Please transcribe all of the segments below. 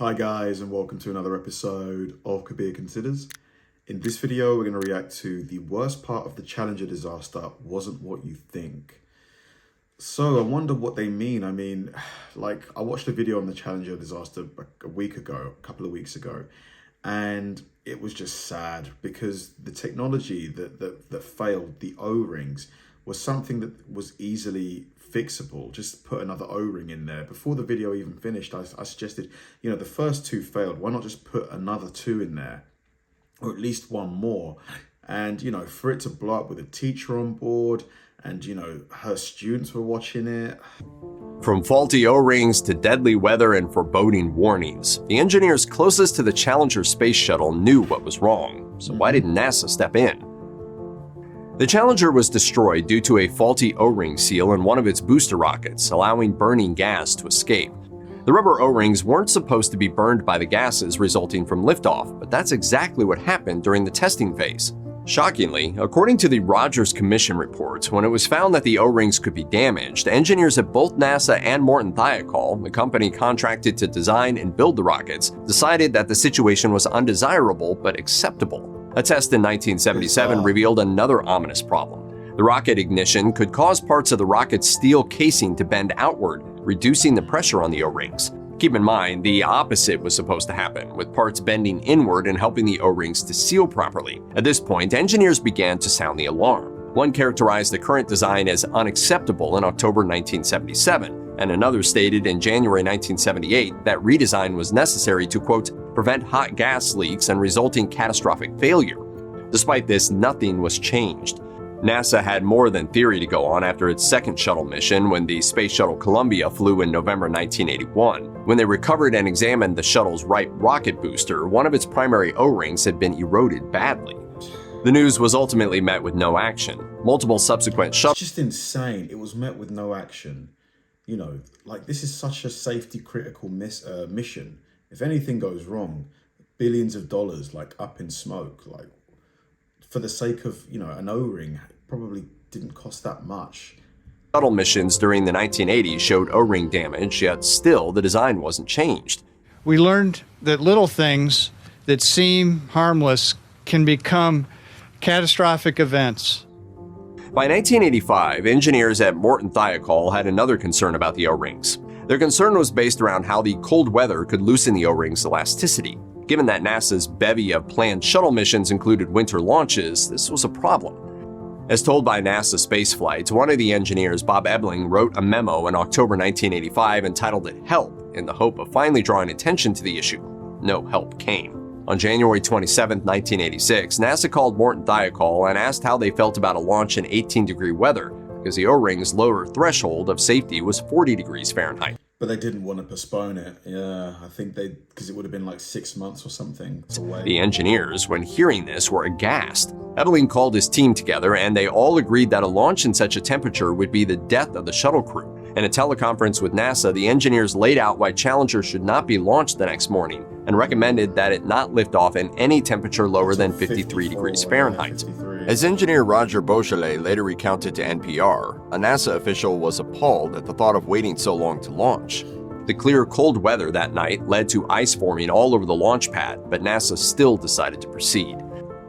Hi guys, and welcome to another episode of Kabir Considers. In this video, we're going to react to the worst part of the Challenger disaster wasn't what you think. So I wonder what they mean. I watched a video on the Challenger disaster a couple of weeks ago, and it was just sad because the technology that failed, the O-rings, was something that was easily fixable. Just put another O-ring in there. Before the video even finished, I suggested, the first two failed. Why not just put another two in there? Or at least one more. And, for it to blow up with a teacher on board and, her students were watching it. From faulty O-rings to deadly weather and foreboding warnings, the engineers closest to the Challenger space shuttle knew what was wrong. So why didn't NASA step in? The Challenger was destroyed due to a faulty O-ring seal in one of its booster rockets, allowing burning gas to escape. The rubber O-rings weren't supposed to be burned by the gases resulting from liftoff, but that's exactly what happened during the testing phase. Shockingly, according to the Rogers Commission report, when it was found that the O-rings could be damaged, engineers at both NASA and Morton Thiokol, the company contracted to design and build the rockets, decided that the situation was undesirable but acceptable. A test in 1977 revealed another ominous problem. The rocket ignition could cause parts of the rocket's steel casing to bend outward, reducing the pressure on the O-rings. Keep in mind, the opposite was supposed to happen, with parts bending inward and helping the O-rings to seal properly. At this point, engineers began to sound the alarm. One characterized the current design as unacceptable in October 1977, and another stated in January 1978 that redesign was necessary to, quote, prevent hot gas leaks and resulting catastrophic failure. Despite this, nothing was changed. NASA had more than theory to go on after its second shuttle mission when the Space Shuttle Columbia flew in November 1981. When they recovered and examined the shuttle's right rocket booster, one of its primary O-rings had been eroded badly. The news was ultimately met with no action. Multiple subsequent shuttles... It's just insane. It was met with no action. This is such a safety critical mission. If anything goes wrong, billions of dollars up in smoke, for the sake of, an O-ring, probably didn't cost that much. Shuttle missions during the 1980s showed O-ring damage, yet still the design wasn't changed. We learned that little things that seem harmless can become catastrophic events. By 1985, engineers at Morton Thiokol had another concern about the O-rings. Their concern was based around how the cold weather could loosen the O-rings' elasticity. Given that NASA's bevy of planned shuttle missions included winter launches, this was a problem. As told by NASA Spaceflight, one of the engineers, Bob Ebling, wrote a memo in October 1985 entitled it Help, in the hope of finally drawing attention to the issue. No help came. On January 27, 1986, NASA called Morton Thiokol and asked how they felt about a launch in 18-degree weather, because the O-ring's lower threshold of safety was 40 degrees Fahrenheit. But they didn't want to postpone it. Yeah, I think because it would have been 6 months or something away. The engineers, when hearing this, were aghast. Ebling called his team together and they all agreed that a launch in such a temperature would be the death of the shuttle crew. In a teleconference with NASA, the engineers laid out why Challenger should not be launched the next morning and recommended that it not lift off in any temperature lower than 53 degrees Fahrenheit. 53. As engineer Roger Beausoleil later recounted to NPR, a NASA official was appalled at the thought of waiting so long to launch. The clear, cold weather that night led to ice forming all over the launch pad, but NASA still decided to proceed.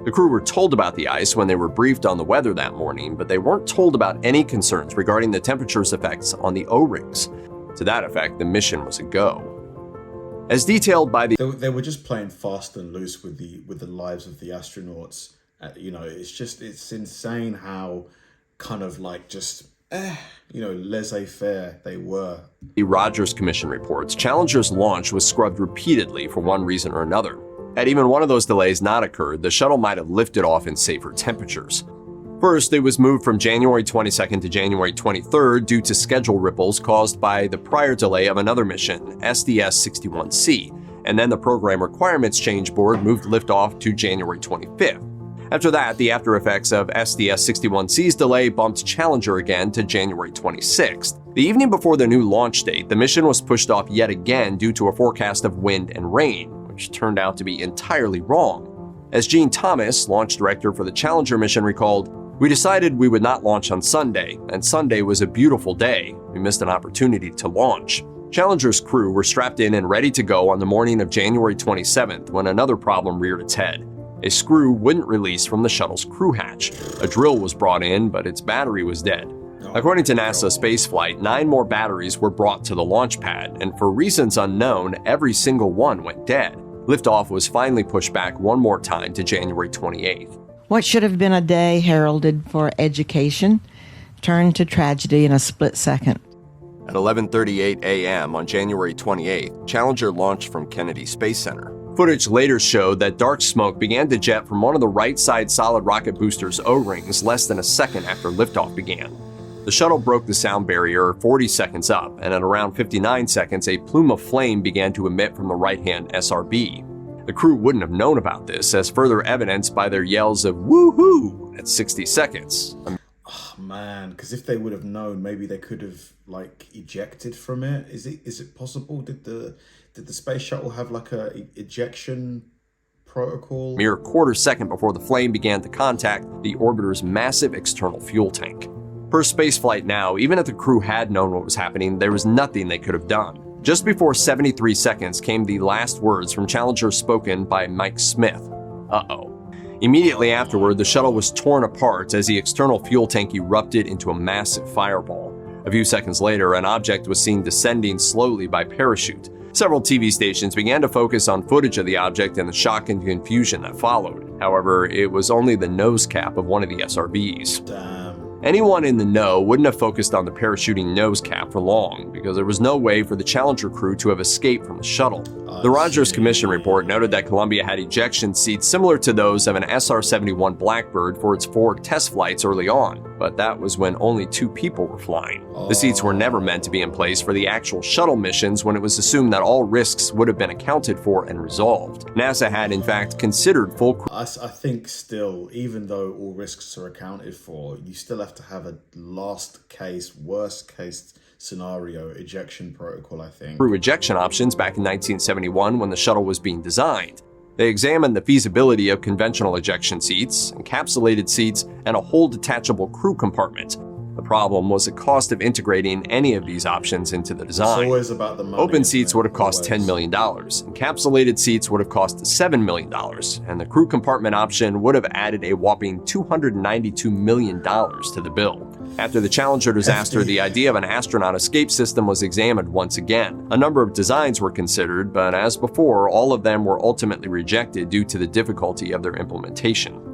The crew were told about the ice when they were briefed on the weather that morning, but they weren't told about any concerns regarding the temperature's effects on the O-rings. To that effect, the mission was a go. As detailed by the... They were just playing fast and loose with the lives of the astronauts. It's insane how laissez-faire they were. The Rogers Commission reports Challenger's launch was scrubbed repeatedly for one reason or another. Had even one of those delays not occurred, the shuttle might have lifted off in safer temperatures. First, it was moved from January 22nd to January 23rd due to schedule ripples caused by the prior delay of another mission, SDS-61C, and then the Program Requirements Change Board moved liftoff to January 25th. After that, the after effects of SDS-61C's delay bumped Challenger again to January 26th. The evening before the new launch date, the mission was pushed off yet again due to a forecast of wind and rain, which turned out to be entirely wrong. As Gene Thomas, launch director for the Challenger mission, recalled, "We decided we would not launch on Sunday, and Sunday was a beautiful day. We missed an opportunity to launch." Challenger's crew were strapped in and ready to go on the morning of January 27th when another problem reared its head. A screw wouldn't release from the shuttle's crew hatch. A drill was brought in, but its battery was dead. According to NASA spaceflight, 9 more batteries were brought to the launch pad, and for reasons unknown, every single one went dead. Liftoff was finally pushed back one more time to January 28th. What should have been a day heralded for education turned to tragedy in a split second. At 11:38 a.m. on January 28th, Challenger launched from Kennedy Space Center. Footage later showed that dark smoke began to jet from one of the right-side solid rocket booster's O-rings less than a second after liftoff began. The shuttle broke the sound barrier 40 seconds up, and at around 59 seconds, a plume of flame began to emit from the right-hand SRB. The crew wouldn't have known about this, as further evidenced by their yells of "woohoo" at 60 seconds. Oh man, because if they would have known, maybe they could have ejected from it. Is it possible? Did the space shuttle have a ejection protocol? Mere quarter second before the flame began to contact the orbiter's massive external fuel tank. Per spaceflight now, even if the crew had known what was happening, there was nothing they could have done. Just before 73 seconds came the last words from Challenger spoken by Mike Smith. Uh-oh. Immediately afterward, the shuttle was torn apart as the external fuel tank erupted into a massive fireball. A few seconds later, an object was seen descending slowly by parachute. Several TV stations began to focus on footage of the object and the shock and confusion that followed. However, it was only the nose cap of one of the SRBs. Damn. Anyone in the know wouldn't have focused on the parachuting nose cap for long, because there was no way for the Challenger crew to have escaped from the shuttle. The Rogers Commission report noted that Columbia had ejection seats similar to those of an SR-71 Blackbird for its 4 test flights early on, but that was when only 2 people were flying. The seats were never meant to be in place for the actual shuttle missions, when it was assumed that all risks would have been accounted for and resolved. NASA had, in fact, considered full crew. I think still, even though all risks are accounted for, you still have to have a last case, worst case scenario ejection protocol, I think. Crew ejection options back in 1971 when the shuttle was being designed. They examined the feasibility of conventional ejection seats, encapsulated seats, and a whole detachable crew compartment. The problem was the cost of integrating any of these options into the design. It's always about the money. Open seats would have cost $10 million, encapsulated seats would have cost $7 million, and the crew compartment option would have added a whopping $292 million to the bill. After the Challenger disaster, the idea of an astronaut escape system was examined once again. A number of designs were considered, but as before, all of them were ultimately rejected due to the difficulty of their implementation.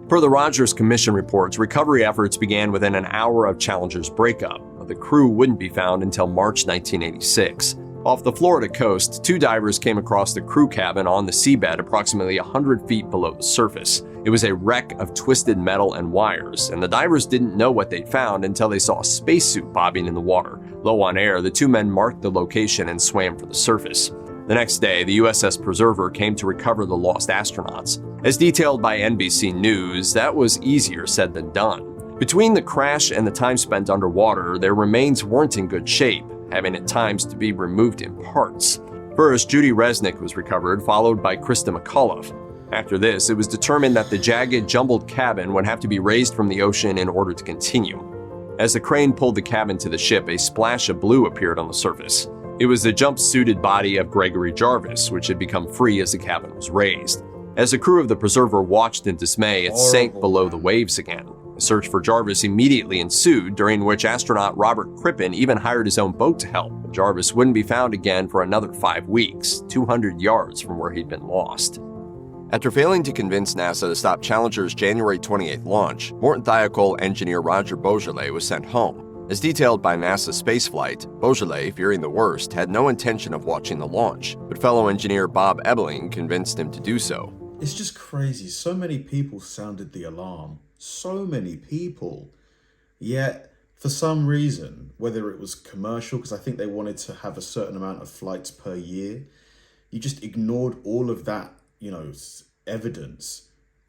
Per the Rogers Commission reports, recovery efforts began within an hour of Challenger's breakup, but the crew wouldn't be found until March 1986. Off the Florida coast, 2 divers came across the crew cabin on the seabed approximately 100 feet below the surface. It was a wreck of twisted metal and wires, and the divers didn't know what they'd found until they saw a spacesuit bobbing in the water. Low on air, the 2 men marked the location and swam for the surface. The next day, the USS Preserver came to recover the lost astronauts. As detailed by NBC News, that was easier said than done. Between the crash and the time spent underwater, their remains weren't in good shape, having at times to be removed in parts. First, Judy Resnick was recovered, followed by Krista McCullough. After this, it was determined that the jagged, jumbled cabin would have to be raised from the ocean in order to continue. As the crane pulled the cabin to the ship, a splash of blue appeared on the surface. It was the jump-suited body of Gregory Jarvis, which had become free as the cabin was raised. As the crew of the Preserver watched in dismay, it sank below the waves again. A search for Jarvis immediately ensued, during which astronaut Robert Crippen even hired his own boat to help. But Jarvis wouldn't be found again for another 5 weeks, 200 yards from where he'd been lost. After failing to convince NASA to stop Challenger's January 28th launch, Morton Thiokol engineer Roger Boisjoly was sent home. As detailed by NASA spaceflight, Boisjoly, fearing the worst, had no intention of watching the launch, but fellow engineer Bob Ebeling convinced him to do so. It's just crazy. So many people sounded the alarm. So many people. Yet, for some reason, whether it was commercial, because I think they wanted to have a certain amount of flights per year, you just ignored all of that, evidence.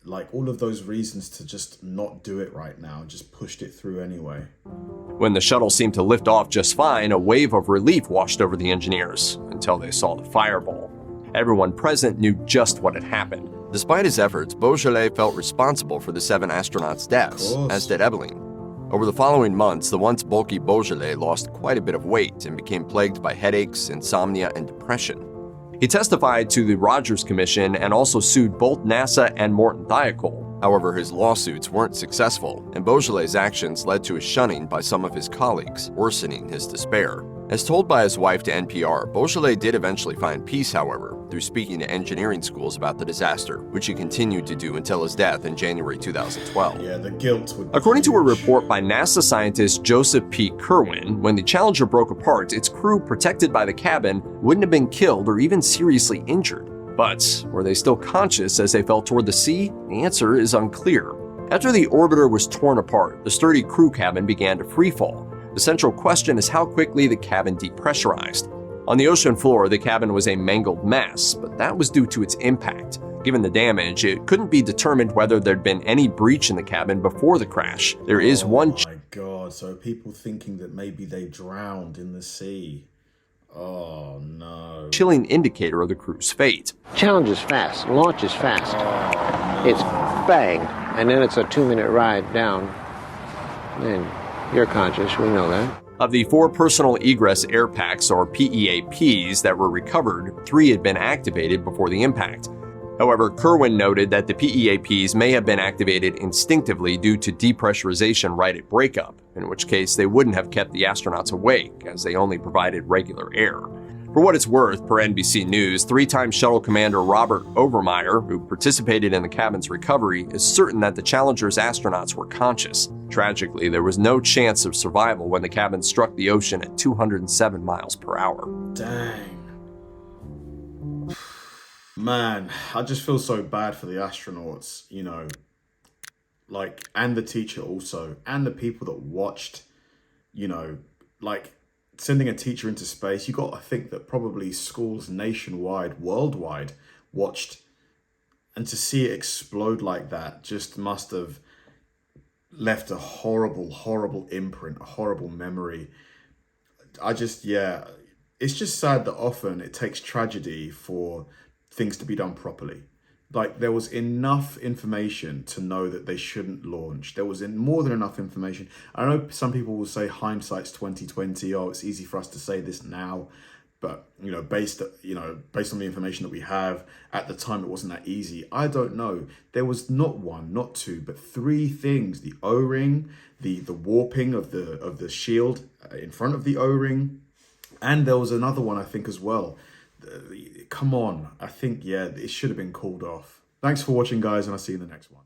Like all of those reasons to just not do it right now, just pushed it through anyway. When the shuttle seemed to lift off just fine, a wave of relief washed over the engineers until they saw the fireball. Everyone present knew just what had happened. Despite his efforts, Boisjoly felt responsible for the 7 astronauts' deaths, as did Ebeling. Over the following months, the once bulky Beaujolais lost quite a bit of weight and became plagued by headaches, insomnia, and depression. He testified to the Rogers Commission and also sued both NASA and Morton Thiokol. However, his lawsuits weren't successful, and Beaujolais' actions led to his shunning by some of his colleagues, worsening his despair. As told by his wife to NPR, Beaujolais did eventually find peace, however, through speaking to engineering schools about the disaster, which he continued to do until his death in January 2012. Yeah, the guilt would be According to a huge. report by NASA scientist Joseph P. Kerwin, when the Challenger broke apart, its crew, protected by the cabin, wouldn't have been killed or even seriously injured. But were they still conscious as they fell toward the sea? The answer is unclear. After the orbiter was torn apart, the sturdy crew cabin began to freefall. The central question is how quickly the cabin depressurized. On the ocean floor, the cabin was a mangled mess, but that was due to its impact. Given the damage, it couldn't be determined whether there'd been any breach in the cabin before the crash. There is one Oh my God, so people thinking that maybe they drowned in the sea. Oh no. chilling indicator of the crew's fate. Challenge is fast, launch is fast. It's bang, and then it's a 2-minute ride down. Then you're conscious, we know that. Of the 4 personal egress air packs, or PEAPs, that were recovered, 3 had been activated before the impact. However, Kerwin noted that the PEAPs may have been activated instinctively due to depressurization right at breakup, in which case they wouldn't have kept the astronauts awake, as they only provided regular air. For what it's worth, per NBC News, 3-time shuttle commander Robert Overmyer, who participated in the cabin's recovery, is certain that the Challenger's astronauts were conscious. Tragically, there was no chance of survival when the cabin struck the ocean at 207 miles per hour. Dang. Man, I just feel so bad for the astronauts, you know, like, and the teacher also, and the people that watched, you know, like, sending a teacher into space. You got to think that probably schools nationwide, worldwide, watched, and to see it explode like that just must have left a horrible, horrible imprint, a horrible memory. Yeah, it's just sad that often it takes tragedy for things to be done properly. Like, there was enough information to know that they shouldn't launch. There was more than enough information. I know some people will say hindsight's 2020. Oh, it's easy for us to say this now, but you know, based on the information that we have at the time, it wasn't that easy. I don't know. There was not 1, not 2, but 3 things: the O-ring, the warping of the shield in front of the O-ring, and there was another one, I think, as well. Come on, I think, yeah, it should have been called off. Thanks for watching, guys, and I'll see you in the next one.